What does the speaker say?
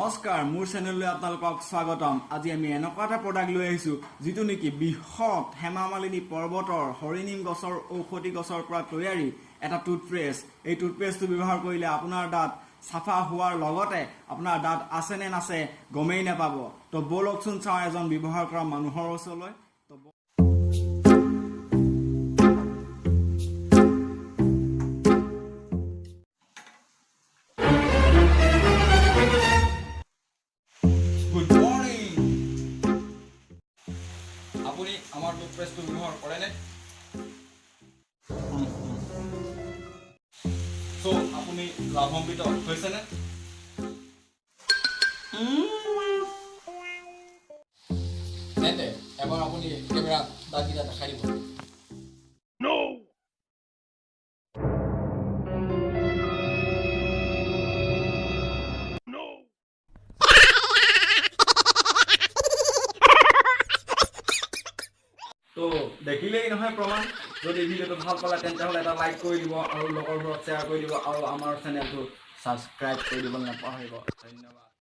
নমস্কাৰ মোৰ চেনেললৈ আপোনালোকক স্বাগতম আজি আমি এনেকুৱা এটা প্ৰডাক্ট লৈ আহিছো যিটো নেকি বৃহৎ হেমামালিনী পৰ্বতৰ হৰিনিম গছৰ ঔষধি গছৰ পৰা তৈয়াৰী এটা টুথপেষ্ট এই টুথপেষ্টটো ব্যৱহাৰ কৰিলে আপোনাৰ দাঁত সাফা হোৱাৰ লগতে আপোনাৰ দাঁত আছে নে নাছে গমেই নাপাব তো বলকচোন চাও এজন ব্যৱহাৰ কৰা মানুহৰ ওচৰলৈ আপুনি আমাৰ টুথপেষ্টটো ব্যৱহাৰ কৰে নে সো আপুনি লাভান্বিত হৈছে নে নেতে এবাৰ আপুনি কেমেৰা দাগিটা দেখাই দিব নো তো দেখিলেই নহয় প্ৰমাণ যদি ভিডিওটো ভাল পালে তেন্তে হলে এটা লাইক কৰি দিব আৰু লগৰবোৰক শ্বেয়াৰ কৰি দিব আৰু আমাৰ চেনেলটো সাবস্ক্ৰাইব কৰি দিব নাপাহৰিব ধন্যবাদ